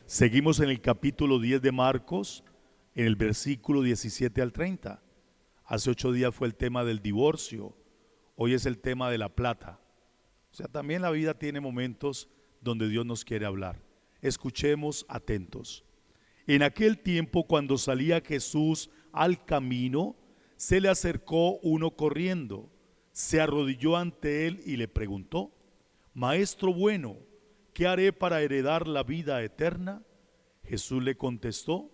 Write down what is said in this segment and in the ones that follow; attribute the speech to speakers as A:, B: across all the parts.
A: Seguimos en el capítulo 10 de Marcos, en el versículo 17 al 30. Hace 8 días fue el tema del divorcio, hoy es el tema de la plata. O sea, también la vida tiene momentos donde Dios nos quiere hablar. Escuchemos atentos. En aquel tiempo, cuando salía Jesús al camino, se le acercó uno corriendo, se arrodilló ante él y le preguntó: Maestro bueno, ¿qué haré para heredar la vida eterna? Jesús le contestó: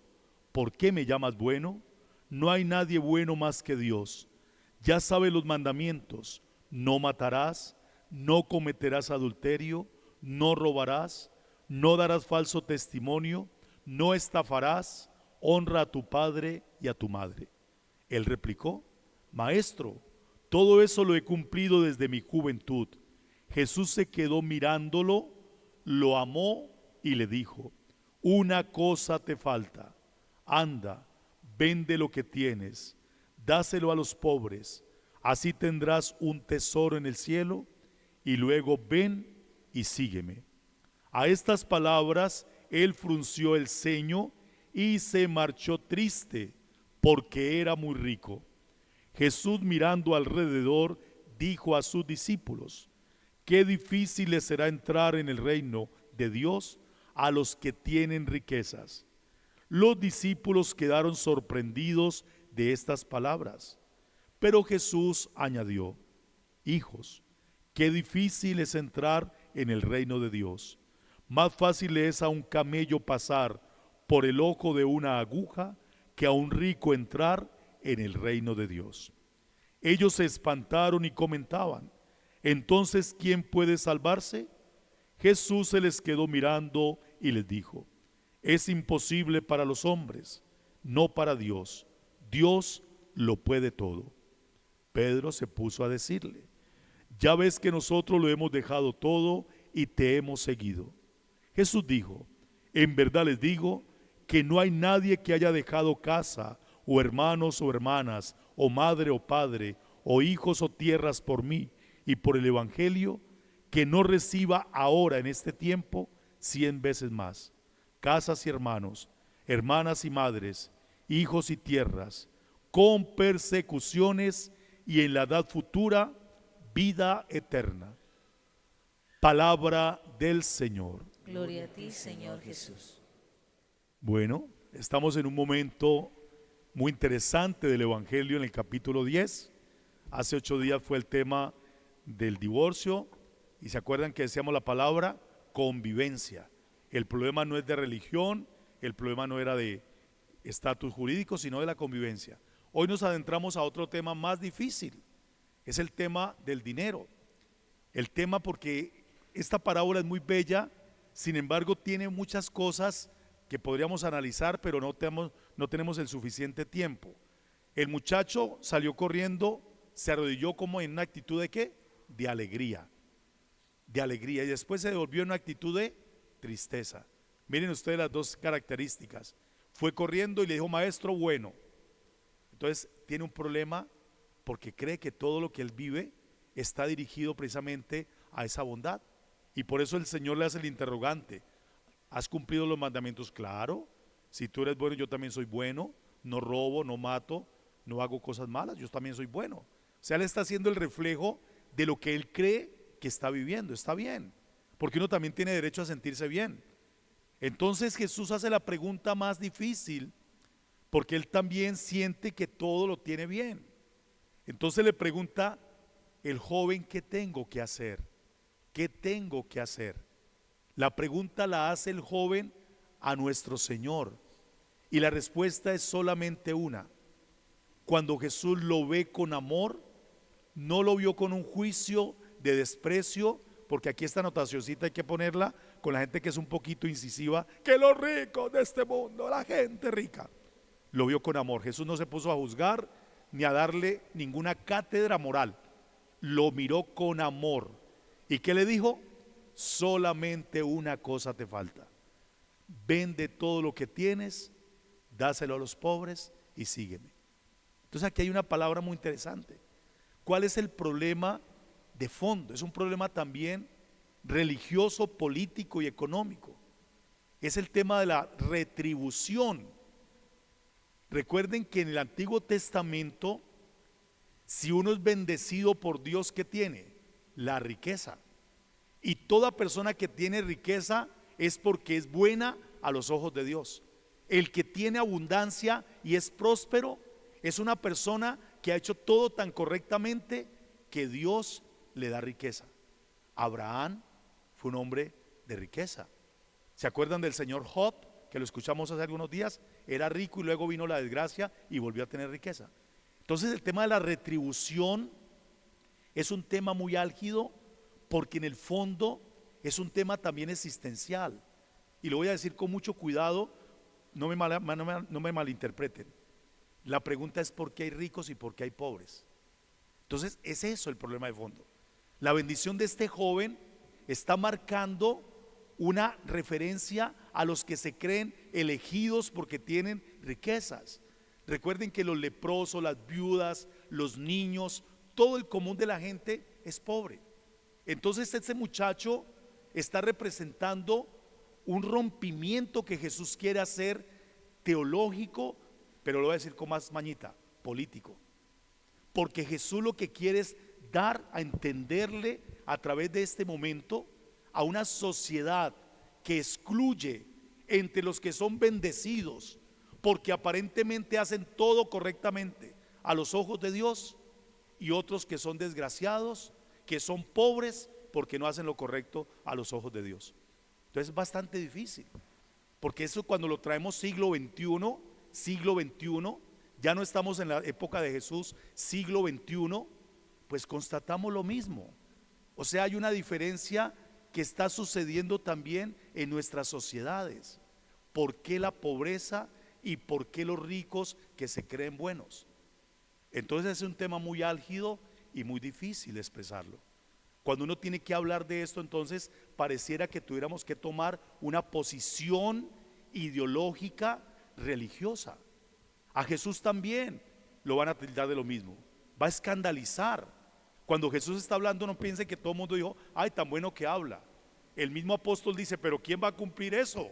A: ¿Por qué me llamas bueno? No hay nadie bueno más que Dios. Ya sabes los mandamientos: no matarás, no cometerás adulterio, no robarás, no darás falso testimonio, no estafarás, honra a tu padre y a tu madre. Él replicó: Maestro, todo eso lo he cumplido desde mi juventud. Jesús se quedó mirándolo, lo amó y le dijo: Una cosa te falta. Anda, vende lo que tienes, dáselo a los pobres, así tendrás un tesoro en el cielo, y luego ven y sígueme. A estas palabras él frunció el ceño y se marchó triste, porque era muy rico. Jesús, mirando alrededor, dijo a sus discípulos: Qué difícil les será entrar en el reino de Dios a los que tienen riquezas. Los discípulos quedaron sorprendidos de estas palabras. Pero Jesús añadió: Hijos, qué difícil es entrar en el reino de Dios. Más fácil es a un camello pasar por el ojo de una aguja que a un rico entrar en el reino de Dios. Ellos se espantaron y comentaban: Entonces, ¿quién puede salvarse? Jesús se les quedó mirando y les dijo: Es imposible para los hombres, no para Dios. Dios lo puede todo. Pedro se puso a decirle: Ya ves que nosotros lo hemos dejado todo y te hemos seguido. Jesús dijo: En verdad les digo que no hay nadie que haya dejado casa, o hermanos o hermanas, o madre o padre, o hijos o tierras por mí y por el Evangelio, que no reciba ahora en este tiempo 100 veces más: casas y hermanos, hermanas y madres, hijos y tierras, con persecuciones, y en la edad futura vida eterna. Palabra del Señor.
B: Gloria a ti, Señor Jesús.
A: Bueno, estamos en un momento muy interesante del Evangelio en el capítulo 10. Hace 8 días fue el tema del divorcio y se acuerdan que decíamos la palabra convivencia. El problema no es de religión, el problema no era de estatus jurídico, sino de la convivencia. Hoy nos adentramos a otro tema más difícil, es el tema del dinero. El tema, porque esta parábola es muy bella, sin embargo tiene muchas cosas que podríamos analizar, pero no tenemos el suficiente tiempo. El muchacho salió corriendo, se arrodilló como en una actitud de ¿qué? De alegría, y después se devolvió en una actitud de tristeza. Miren ustedes las dos características. Fue corriendo y le dijo: Maestro bueno. Entonces tiene un problema porque cree que todo lo que él vive está dirigido precisamente a esa bondad. Y por eso el Señor le hace el interrogante: ¿has cumplido los mandamientos? Claro. Si tú eres bueno, yo también soy bueno. No robo, no mato, no hago cosas malas, yo también soy bueno. O sea, él está haciendo el reflejo de lo que él cree que está viviendo. Está bien, porque uno también tiene derecho a sentirse bien. Entonces Jesús hace la pregunta más difícil, porque él también siente que todo lo tiene bien. Entonces le pregunta el joven: ¿qué tengo que hacer? ¿Qué tengo que hacer? La pregunta la hace el joven a nuestro Señor, y la respuesta es solamente una. Cuando Jesús lo ve con amor, no lo vio con un juicio de desprecio, porque aquí esta anotacióncita hay que ponerla con la gente que es un poquito incisiva, que los ricos de este mundo, la gente rica. Lo vio con amor. Jesús no se puso a juzgar ni a darle ninguna cátedra moral. Lo miró con amor. ¿Y qué le dijo? Solamente una cosa te falta: vende todo lo que tienes, dáselo a los pobres y sígueme. Entonces aquí hay una palabra muy interesante. ¿Cuál es el problema de fondo? Es un problema también religioso, político y económico. es el tema de la retribución. Recuerden que en el Antiguo Testamento, si uno es bendecido por Dios, ¿qué tiene? La riqueza. Y toda persona que tiene riqueza es porque es buena a los ojos de Dios. El que tiene abundancia y es próspero es una persona que ha hecho todo tan correctamente que Dios le da riqueza. Abraham fue un hombre de riqueza. ¿Se acuerdan del señor Job, que lo escuchamos hace algunos días? Era rico y luego vino la desgracia y volvió a tener riqueza. Entonces el tema de la retribución es un tema muy álgido, porque en el fondo es un tema también existencial. Y lo voy a decir con mucho cuidado, no me malinterpreten. La pregunta es: ¿por qué hay ricos y por qué hay pobres? Entonces es eso el problema de fondo. La bendición de este joven está marcando una referencia a los que se creen elegidos porque tienen riquezas. Recuerden que los leprosos, las viudas, los niños, todo el común de la gente es pobre. Entonces este muchacho está representando un rompimiento que Jesús quiere hacer, teológico, pero lo voy a decir con más mañita, político. Porque Jesús lo que quiere es dar a entenderle a través de este momento a una sociedad que excluye entre los que son bendecidos porque aparentemente hacen todo correctamente a los ojos de Dios, y otros que son desgraciados, que son pobres porque no hacen lo correcto a los ojos de Dios. Entonces es bastante difícil, porque eso cuando lo traemos siglo XXI, ya no estamos en la época de Jesús, siglo XXI, pues constatamos lo mismo. O sea, hay una diferencia que está sucediendo también en nuestras sociedades. ¿Por qué la pobreza y por qué los ricos que se creen buenos? Entonces es un tema muy álgido y muy difícil expresarlo. Cuando uno tiene que hablar de esto, entonces pareciera que tuviéramos que tomar una posición ideológica religiosa. A Jesús también lo van a tildar de lo mismo, va a escandalizar. Cuando Jesús está hablando, no piense que todo el mundo dijo: ay, tan bueno que habla. El mismo apóstol dice: pero ¿quién va a cumplir eso?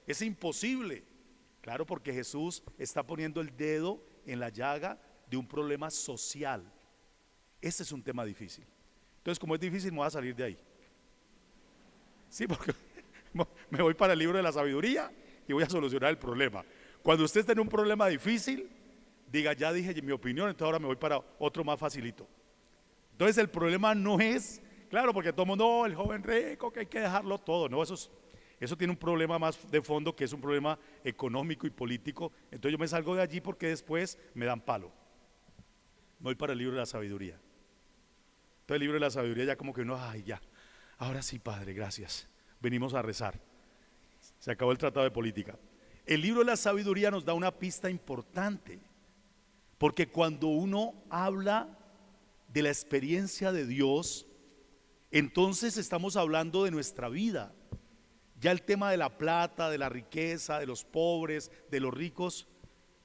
A: Es imposible. Claro, porque Jesús está poniendo el dedo en la llaga de un problema social. Este es un tema difícil. Entonces, como es difícil, me voy a salir de ahí. Sí, porque me voy para el libro de la sabiduría y voy a solucionar el problema. Cuando usted esté en un problema difícil, diga: ya dije mi opinión, entonces ahora me voy para otro más facilito. Entonces el problema no es, claro, porque todo el mundo: no, el joven rico, que hay que dejarlo todo. No, eso tiene un problema más de fondo, que es un problema económico y político. Entonces yo me salgo de allí porque después me dan palo. Me voy para el libro de la sabiduría. Entonces el libro de la sabiduría ya como que uno: ay, ya, ahora sí, Padre, gracias, venimos a rezar. Se acabó el tratado de política. El libro de la sabiduría nos da una pista importante, porque cuando uno habla de la experiencia de Dios, entonces estamos hablando de nuestra vida. Ya el tema de la plata, de la riqueza, de los pobres, de los ricos,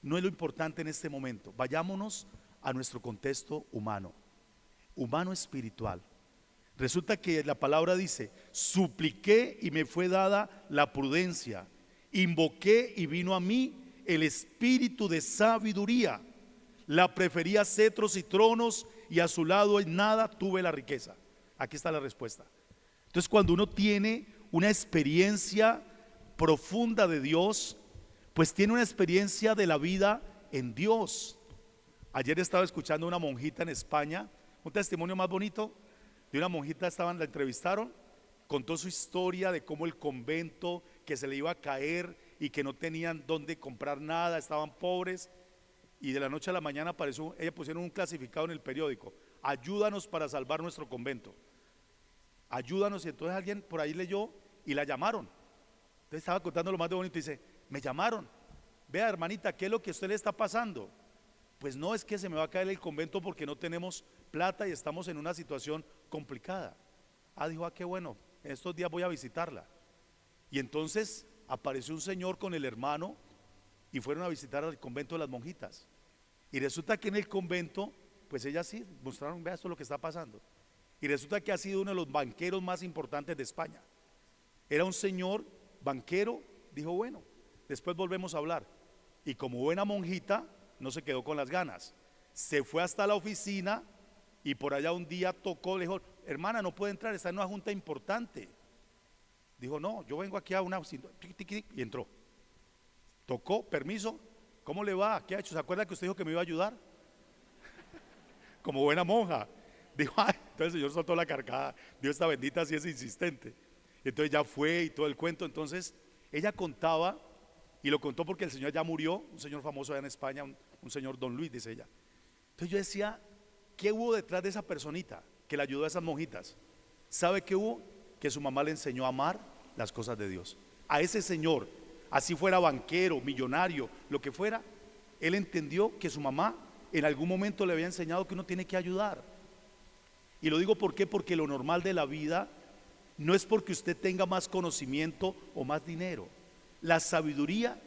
A: no es lo importante en este momento. Vayámonos a nuestro contexto humano espiritual. Resulta que la palabra dice: supliqué y me fue dada la prudencia, invoqué y vino a mí el espíritu de sabiduría, la preferí a cetros y tronos, y a su lado en nada tuve la riqueza. Aquí está la respuesta. Entonces, cuando uno tiene una experiencia profunda de Dios, pues tiene una experiencia de la vida en Dios. Ayer estaba escuchando a una monjita en España, un testimonio más bonito de una monjita. La entrevistaron, contó su historia de cómo el convento, que se le iba a caer y que no tenían dónde comprar nada, estaban pobres, y de la noche a la mañana apareció, ella pusieron un clasificado en el periódico: ayúdanos para salvar nuestro convento, ayúdanos. Y entonces alguien por ahí leyó y la llamaron. Entonces estaba contando lo más de bonito y dice: me llamaron, vea, hermanita, ¿qué es lo que a usted le está pasando? Pues no, es que se me va a caer el convento porque no tenemos plata y estamos en una situación complicada. Dijo: qué bueno, en estos días voy a visitarla. Y entonces apareció un señor con el hermano y fueron a visitar al convento de las monjitas. Y resulta que en el convento, pues ellas sí mostraron: vea, esto es lo que está pasando. Y resulta que ha sido uno de los banqueros más importantes de España. Era un señor banquero Dijo, bueno, después volvemos a hablar. Y como buena monjita, no se quedó con las ganas. Se fue hasta la oficina y por allá un día tocó, le dijo, hermana, no puede entrar, está en una junta importante. Dijo, no, yo vengo aquí a una, y entró. Tocó, permiso, ¿cómo le va? ¿Qué ha hecho? ¿Se acuerda que usted dijo que me iba a ayudar? Como buena monja. Dijo, ay, entonces el Señor soltó la carcada. Dios, esta bendita sí es insistente. Entonces ya fue y todo el cuento. Entonces ella contaba, y lo contó porque el Señor ya murió, un señor famoso allá en España, un señor Don Luis, dice ella. Entonces yo decía, ¿qué hubo detrás de esa personita que le ayudó a esas monjitas? ¿Sabe qué hubo? Que su mamá le enseñó a amar las cosas de Dios. A ese señor, así fuera banquero, millonario, lo que fuera, él entendió que su mamá en algún momento le había enseñado que uno tiene que ayudar. Y lo digo ¿por qué? Porque lo normal de la vida no es porque usted tenga más conocimiento o más dinero. La sabiduría,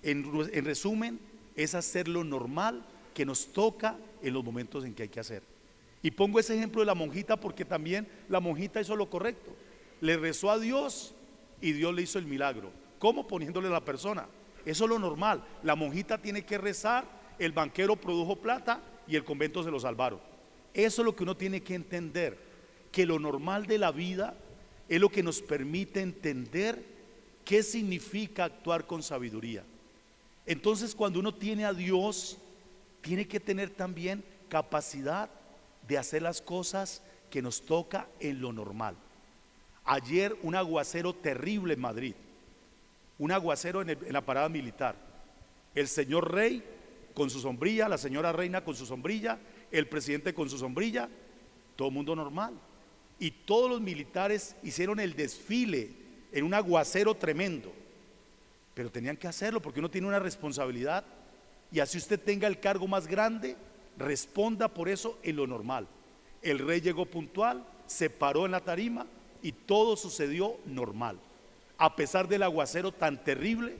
A: en resumen, es hacer lo normal que nos toca en los momentos en que hay que hacer. Y pongo ese ejemplo de la monjita porque también la monjita hizo lo correcto. Le rezó a Dios y Dios le hizo el milagro. ¿Cómo? Poniéndole a la persona. Eso es lo normal. La monjita tiene que rezar, el banquero produjo plata y el convento se lo salvaron. Eso es lo que uno tiene que entender, que lo normal de la vida es lo que nos permite entender qué significa actuar con sabiduría. Entonces, cuando uno tiene a Dios, tiene que tener también capacidad de hacer las cosas que nos toca en lo normal. Ayer un aguacero terrible en Madrid, un aguacero en la parada militar. El señor rey con su sombrilla, la señora reina con su sombrilla, el presidente con su sombrilla, todo el mundo normal. Y todos los militares hicieron el desfile en un aguacero tremendo, pero tenían que hacerlo porque uno tiene una responsabilidad, y así usted tenga el cargo más grande, responda por eso en lo normal. El rey llegó puntual, se paró en la tarima y todo sucedió normal. A pesar del aguacero tan terrible,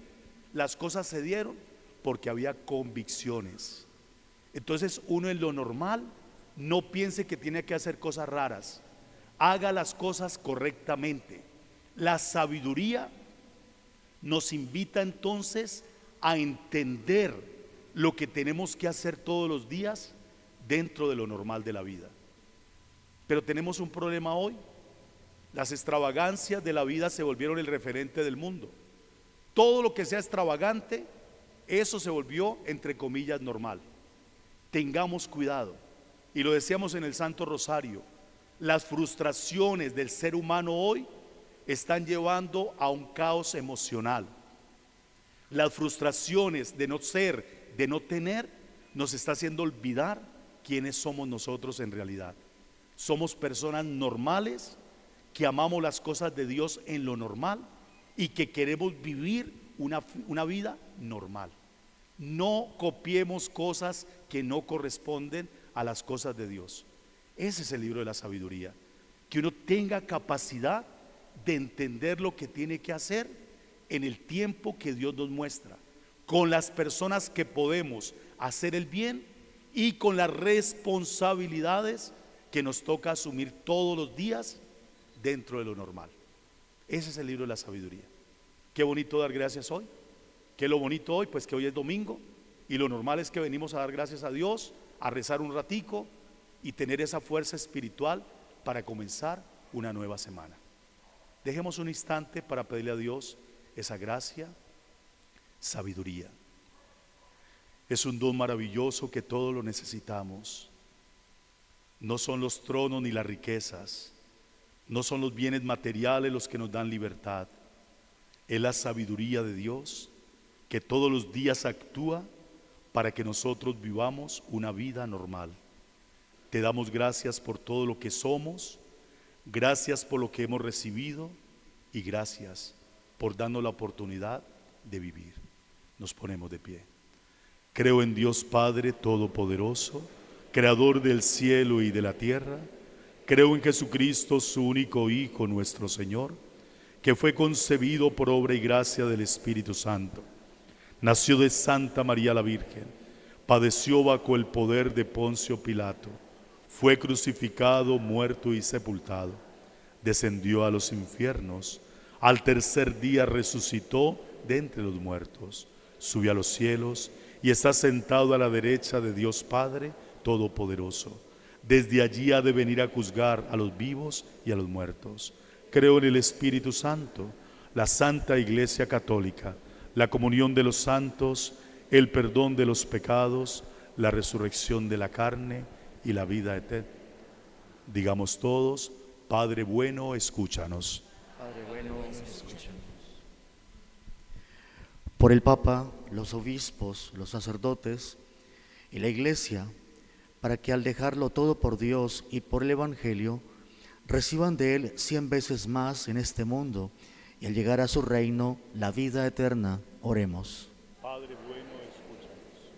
A: las cosas se dieron porque había convicciones. Entonces uno en lo normal no piense que tiene que hacer cosas raras, haga las cosas correctamente. La sabiduría nos invita entonces a entender lo que tenemos que hacer todos los días dentro de lo normal de la vida. Pero tenemos un problema hoy. Las extravagancias de la vida se volvieron el referente del mundo. Todo lo que sea extravagante, eso se volvió, entre comillas, normal. Tengamos cuidado. Y lo decíamos en el Santo Rosario, las frustraciones del ser humano hoy están llevando a un caos emocional. Las frustraciones de no ser, de no tener, nos está haciendo olvidar quiénes somos nosotros en realidad. Somos personas normales que amamos las cosas de Dios en lo normal y que queremos vivir una vida normal. No copiemos cosas que no corresponden a las cosas de Dios. Ese es el libro de la sabiduría, que uno tenga capacidad de entender lo que tiene que hacer en el tiempo que Dios nos muestra, con las personas que podemos hacer el bien y con las responsabilidades que nos toca asumir todos los días dentro de lo normal. Ese es el libro de la sabiduría. Qué bonito dar gracias hoy. ¿Qué es lo bonito hoy? Pues que hoy es domingo y lo normal es que venimos a dar gracias a Dios, a rezar un ratico y tener esa fuerza espiritual para comenzar una nueva semana. Dejemos un instante para pedirle a Dios esa gracia, sabiduría. Es un don maravilloso que todos lo necesitamos. No son los tronos ni las riquezas, no son los bienes materiales los que nos dan libertad. Es la sabiduría de Dios que todos los días actúa para que nosotros vivamos una vida normal. Te damos gracias por todo lo que somos, gracias por lo que hemos recibido y gracias por darnos la oportunidad de vivir. Nos ponemos de pie. Creo en Dios Padre Todopoderoso, Creador del cielo y de la tierra. Creo en Jesucristo, su único Hijo, nuestro Señor, que fue concebido por obra y gracia del Espíritu Santo. Nació de Santa María la Virgen, padeció bajo el poder de Poncio Pilato, fue crucificado, muerto y sepultado, descendió a los infiernos, al tercer día resucitó de entre los muertos, subió a los cielos y está sentado a la derecha de Dios Padre Todopoderoso. Desde allí ha de venir a juzgar a los vivos y a los muertos. Creo en el Espíritu Santo, la Santa Iglesia Católica, la comunión de los santos, el perdón de los pecados, la resurrección de la carne y la vida eterna. Digamos todos: Padre bueno, escúchanos.
C: Padre bueno, escúchanos.
D: Por el Papa, los obispos, los sacerdotes y la Iglesia, para que al dejarlo todo por Dios y por el Evangelio, reciban de Él 100 veces más en este mundo y al llegar a su reino, la vida eterna. Oremos.
A: Padre bueno, escúchanos.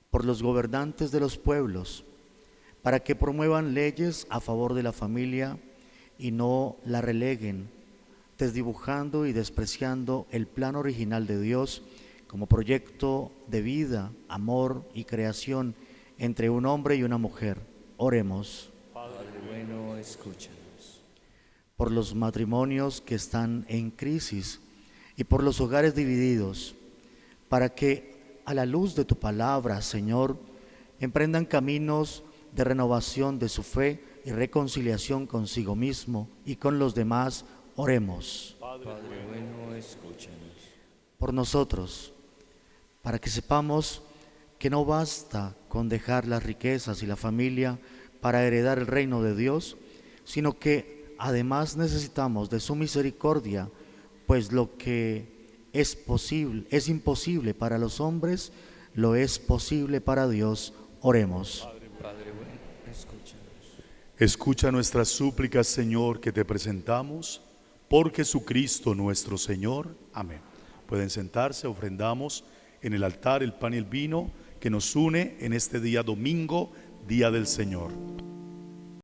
D: Por los gobernantes de los pueblos, para que promuevan leyes a favor de la familia y no la releguen, desdibujando y despreciando el plan original de Dios como proyecto de vida, amor y creación entre un hombre y una mujer. Oremos.
C: Padre bueno, escúchanos.
D: Por los matrimonios que están en crisis y por los hogares divididos, para que a la luz de tu palabra, Señor, emprendan caminos de renovación de su fe y reconciliación consigo mismo y con los demás. Oremos.
C: Padre bueno, escúchanos.
D: Por nosotros, para que sepamos que no basta con dejar las riquezas y la familia para heredar el reino de Dios, sino que además necesitamos de su misericordia, pues lo que es imposible para los hombres, lo es posible para Dios. Oremos.
C: Padre bueno, escúchanos.
A: Escucha nuestras súplicas, Señor, que te presentamos por Jesucristo nuestro Señor. Amén. Pueden sentarse, ofrendamos en el altar el pan y el vino que nos une en este día domingo, día del Señor.